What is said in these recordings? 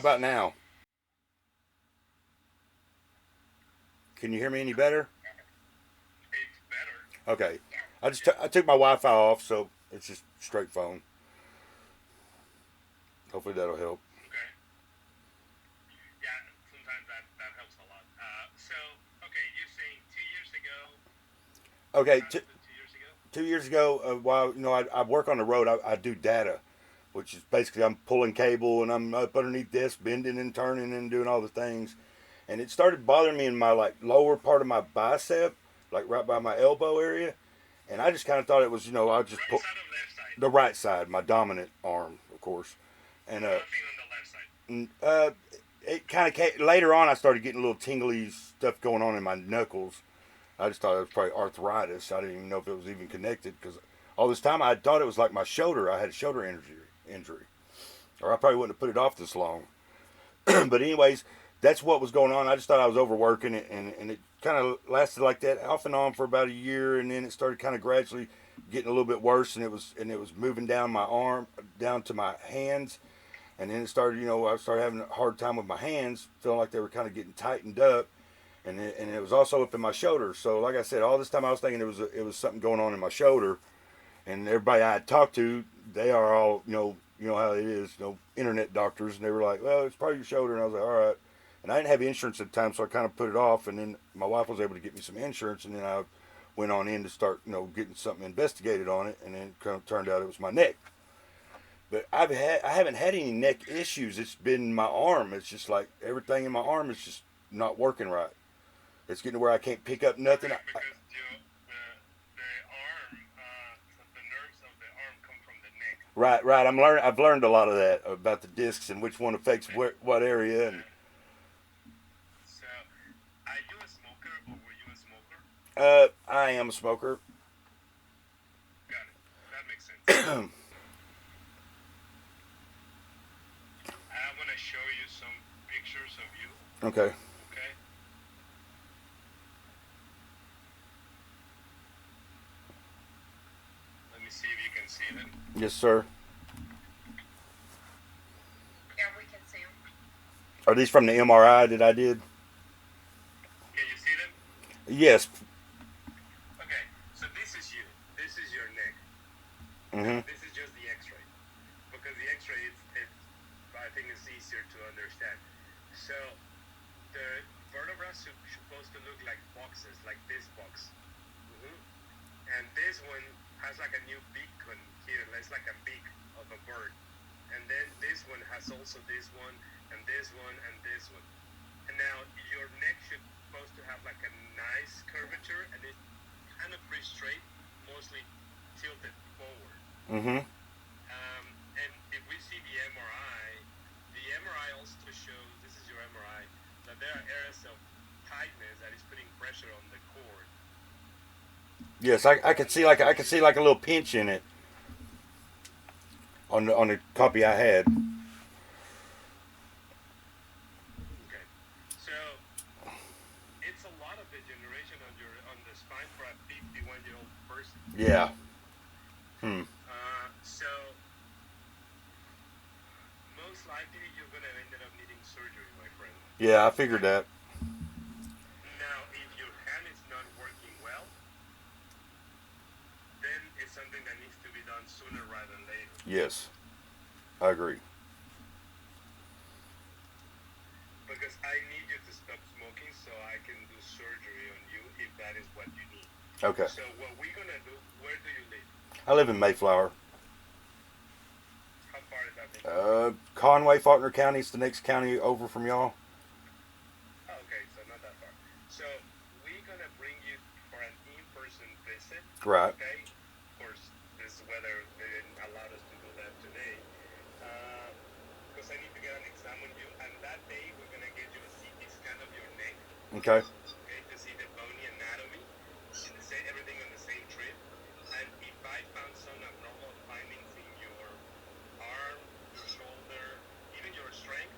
about now? Can you hear me any better? It's better. Okay. Yeah. I took my Wi-Fi off, so it's just straight phone. Hopefully that'll help. Okay. Yeah. Sometimes that helps a lot. So okay, you're saying 2 years ago. What Okay, happened 2 years ago? 2 years ago, while I work on the road, I do data, which is basically I'm pulling cable and I'm up underneath this, bending and turning and doing all the things, and it started bothering me in my like lower part of my bicep, like right by my elbow area, and I just kind of thought it was I just Right pull side or left side? the right side, my dominant arm, of course, and Nothing on the left side. n- uh, it kind of came later on. I started getting a little tingly stuff going on in my knuckles. I just thought it was probably arthritis. I didn't even know if it was even connected because all this time I thought it was like my shoulder. I had a shoulder injury, or I probably wouldn't have put it off this long. But anyways, that's what was going on. I just thought I was overworking it, and it kind of lasted like that off and on for about a year, and then it started kind of gradually getting a little bit worse, and it was moving down my arm, down to my hands, and then it started. I started having a hard time with my hands, feeling like they were kind of getting tightened up, and it was also up in my shoulder. So like I said, all this time I was thinking it was something going on in my shoulder, and everybody I had talked to, they are all how it is, internet doctors, and they were like, well, it's probably your shoulder, and I was like, all right. And I didn't have insurance at the time, so I kind of put it off, and then my wife was able to get me some insurance, and then I went on in to start getting something investigated on it, and then it kind of turned out it was my neck. But I haven't had any neck issues. It's been my arm. It's just like everything in my arm is just not working right. It's getting to where I can't pick up nothing. Correct, because the arm, the nerves of the arm come from the neck. Right, right. I've learned a lot of that about the discs and which one affects Okay. what area. And Okay. So, are you a smoker or were you a smoker? I am a smoker. Got it. That makes sense. I want to show you some pictures of you. Okay. Okay. Let me see if you can see them. Yes, sir. Yeah, we can see them. Are these from the MRI that I did? Can you see them? Yes. Okay. So this is you. This is your neck. Mm-hmm. This is just the X-ray, because the X-ray I think it's easier to understand. So the vertebrae supposed to look like boxes, like this box. hmm And this one has like a new beacon here. It's like a beak of a bird. And then this one has also this one, and this one, and this one. And now your neck should supposed to have like a nice curvature, and it's kind of pretty straight, mostly tilted forward. Mm-hmm. And if we see the MRI also shows, this is your MRI, that there are areas of tightness that is putting pressure on the cord. Yes, I could see like a little pinch in it on the copy I had. Okay. So it's a lot of degeneration on the spine for a 51-year-old person. Yeah. Hmm. So most likely you're gonna end up needing surgery, my friend. Yeah, I figured that. Now, if your hand is not working well, then it's something that needs to be done sooner rather than later. Yes, I agree. Because I need you to stop smoking so I can do surgery on you if that is what you need. Okay. So what we're gonna do, where do you live? I live in Mayflower. How far is that from? Conway, Faulkner County is the next county over from y'all. Oh, okay, so not that far. So we're gonna bring you for an in-person visit. Right. Okay. Of course, this weather they didn't allow us to do that today. Because I need to get an exam on you, and that day we're gonna get you a CT scan of your neck. Okay. Okay, to see the bony anatomy, everything on the same trip. And if I found some abnormal findings in your arm, your shoulder, even your strength,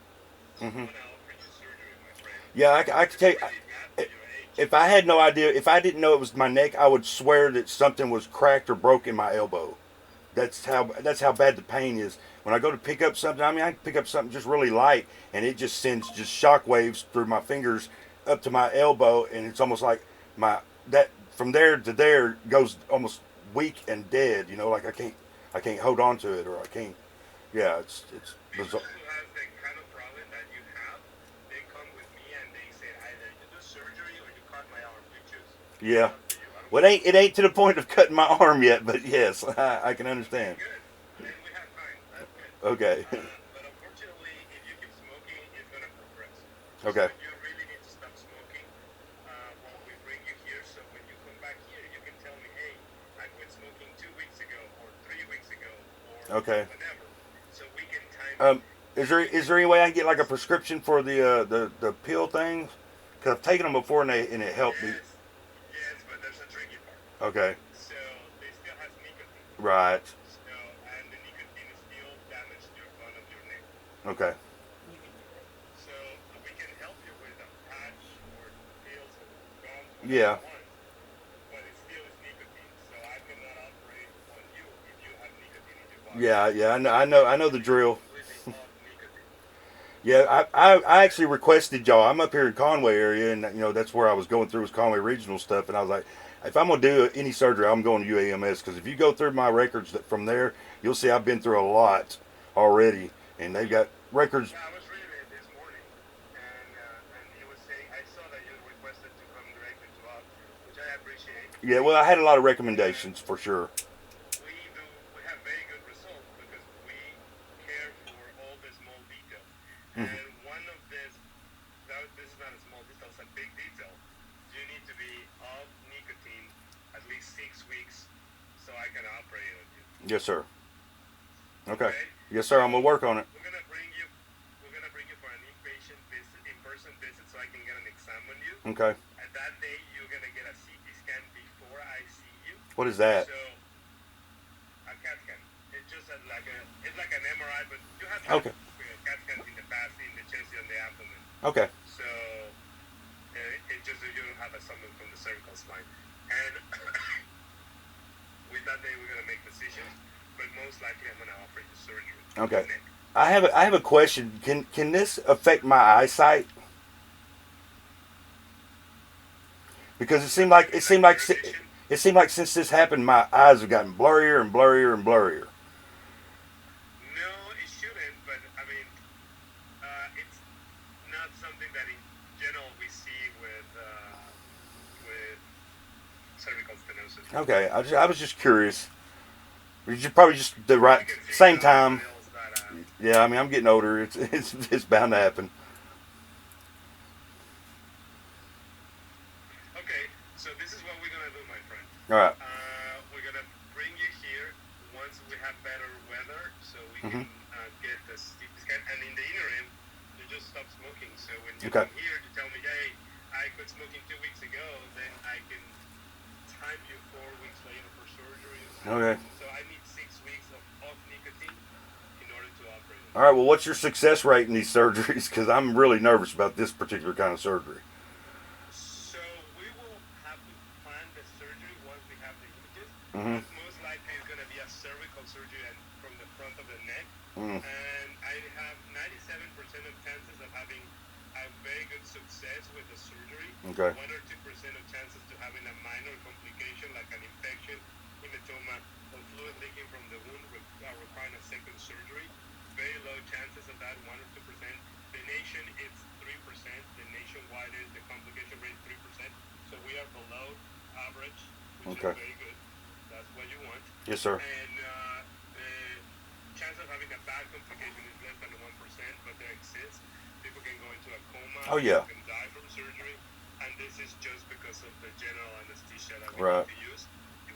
I'm Mm-hmm. gonna offer you surgery, my friend. Yeah, I could It's tell you. really bad for your age. If I had no idea, if I didn't know it was my neck, I would swear that something was cracked or broke in my elbow. That's how bad the pain is. When I go to pick up something, I mean, I can pick up something just really light, and it just sends just shock waves through my fingers up to my elbow, and it's almost like my that from there to there goes almost weak and dead. You know, like I can't hold on to it, or I can't. Yeah, it's People bizarre. who has the kind of problem that you have, they come with me and they say either you do surgery or you cut my arm. You choose. It's Yeah. up to you. I don't Well, care. it ain't to the point of cutting my arm yet, but yes, I can Okay, understand. good. Then we have time. That's good. Okay. But unfortunately, if you keep smoking, it's gonna progress. So Okay. you really need to stop smoking while we bring you here. So when you come back here, you can tell me, hey, I quit smoking 2 weeks ago, or 3 weeks ago, or Okay. whenever. So we can time it. Um, is there any way I can get like a prescription for the pill things? Cause I've taken them before and it helped me. Yes, yes, but there's a tricky part. Okay. So they still has nicotine. Right. So and the nicotine is still damaged your bone of your neck. Okay. So we can help you with a patch or pills or gums, whatever you Yeah. want, but it still is nicotine. So I cannot operate on you if you have nicotine in your body. Yeah. Yeah. I know the drill. Completely off nicotine. Yeah. I actually requested y'all. I'm up here in Conway area, and that's where I was going through was Conway regional stuff, and I was like, if I'm gonna do any surgery, I'm going to UAMS because if you go through my records from there, you'll see I've been through a lot already, and they've got records. Yeah, I was reading it this morning, and he was saying I saw that you requested to come directly to us, which I appreciate. Yeah. Well, I had a lot of recommendations for sure. We have very good results because we care for all the small details. Mhm. And one of this is not a small detail, it's a big detail. You need to be off nicotine at least 6 weeks so I can operate on you. Yes, sir. Okay. Okay? Yes, sir. I'm gonna work on it. We're gonna bring you for an inpatient visit, in-person visit, so I can get an exam on you. Okay. At that day, you're gonna get a CT scan before I see you. What is that? So a CAT scan. It's just it's like an MRI, but you have Okay. CAT scans in the past, in the chest and the abdomen. Okay. So it's just that you don't have something from the cervical spine. And with that day, we're gonna make decisions, but most likely I'm gonna offer you surgery. Okay. Neck. I have a question. Can this affect my eyesight? Because Irritation? it seemed like since this happened, my eyes have gotten blurrier and blurrier and blurrier. No, it shouldn't. But I mean, it's not something that in general we see with cervical stenosis. Okay. I was just curious. You should probably just the right I can see same it on time. someone else that, Yeah. I mean, I'm getting older. It's bound to happen. Okay, so this is what we're gonna do, my friend. All right. We're gonna bring you here once we have better weather, so we Mhm. can get the CT scan. And in the interim, you just stop smoking. So when you Okay. come here to tell me, hey, I quit smoking 2 weeks ago, then I can time you 4 weeks later for surgery. Okay. So I need 6 weeks of off nicotine in order to operate. All right. Well, what's your success rate in these surgeries? Because I'm really nervous about this particular kind of surgery. So we will have to plan the surgery once we have the images. Mhm. But most likely it's going to be a cervical surgery and from the front of the neck. Mm. And I have 97% of chances of having a very good success with the surgery. Okay. 1 or 2% of chances to having a minor complication like an infection, hematoma, or fluid leaking from the wound requiring a second surgery. Very low chances of that, 1 or 2%. The nation is 3%. The nationwide is the complication rate 3%. So we are below average, which Okay. is very good. That's what you want. Yes, sir. And the chance of having a bad complication is less than 1%, but there exists. People can go into a coma. Oh, yeah. People can die from surgery, and this is just because of the general anesthesia that we Right. need to use.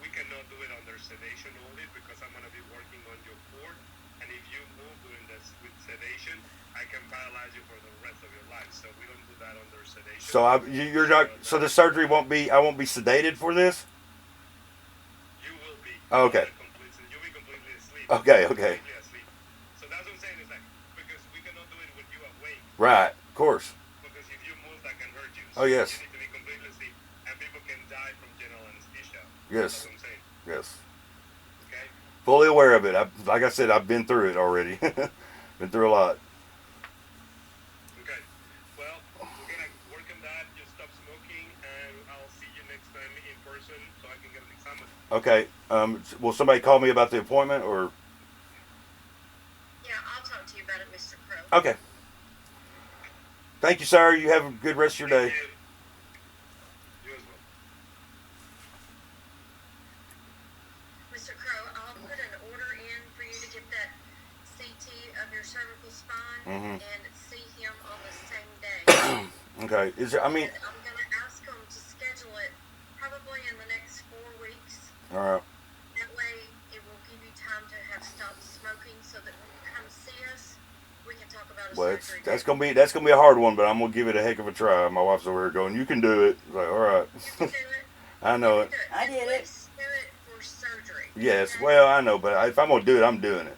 We cannot do it under sedation only because I'm going to be working on your cord, and if you move during this with sedation, I can paralyze you for the rest of your life. So we don't do that under sedation. So you're not. So the surgery won't be. I won't be sedated for this. You will be. Oh, okay. You'll be completely asleep. Okay. Okay. Completely asleep. So that's what I'm saying is like because we cannot do it with you awake. Right. Of course. Because if you move, that can hurt you. Oh, yes. You need to be completely asleep, and people can die from general anesthesia. Yes. That's what I'm saying. Yes. Okay. fully aware of it. Like I said, I've been through it already. Been through a lot. Okay. Well, we're gonna work on that. Just stop smoking, and I'll see you next time in person so I can get an exam. Okay. Will somebody call me about the appointment or? Yeah, I'll talk to you about it, Mr. Crow. Okay. Thank you, sir. You have a good rest of your day. Thank you. You as well. Mr. Crow, I'll put an order in for you to get that CT of your cervical spine and see him on the same day. Okay. Is there? I mean. And I'm going to ask him to schedule it probably in the next 4 weeks. All right. That way it will give you time to have stopped smoking so that when you come see us, we can talk about a Well, surgery. that's gonna be a hard one, but I'm gonna give it a heck of a try. My wife's over here going, "You can do it." Like, all right. You can do it. I know it. I did it. Do it for surgery. Yes. Okay? Well, I know, but if I'm gonna do it, I'm doing it.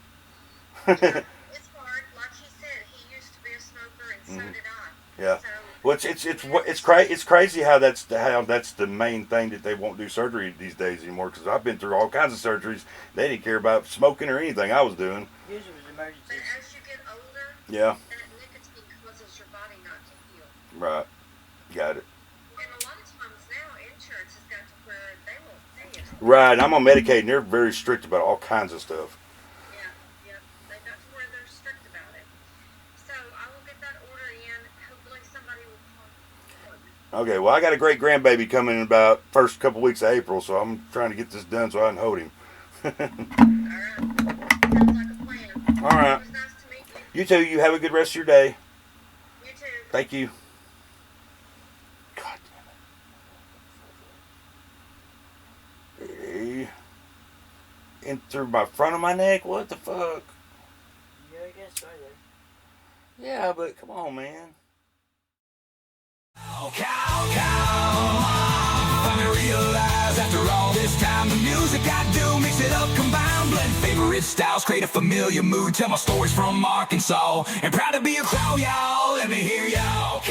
It's hard. Like he said, he used to be a smoker, and so did I. Yeah. So, Well, it's crazy how that's the main thing that they won't do surgery these days anymore. Because I've been through all kinds of surgeries. They didn't care about smoking or anything I was doing. Usually it was but emergencies. as you get older, Yeah. that nicotine causes your body not to heal. Right. Got it. And a lot of times now, insurance has got to where they won't pay it. Right. I'm on Medicaid, and they're very strict about all kinds of stuff. Yeah. They've got to where they're strict about it. So I will get that order in. Hopefully somebody will call. Okay. Well, I got a great grandbaby coming in about first couple weeks of April, so I'm trying to get this done so I can hold him. All right. Sounds like a plan. All right. It was nice to meet you. You too. You have a good rest of your day. You too. Thank you. God damn it. Hey. In through my front of my neck? What the fuck? Yeah, I guess right there. Yeah, but come on, man. Finally realize after all this time the music I do mix it up, combine, blend favorite styles, create a familiar mood, tell my stories from Arkansas, and proud to be a crow, y'all. Let me hear y'all.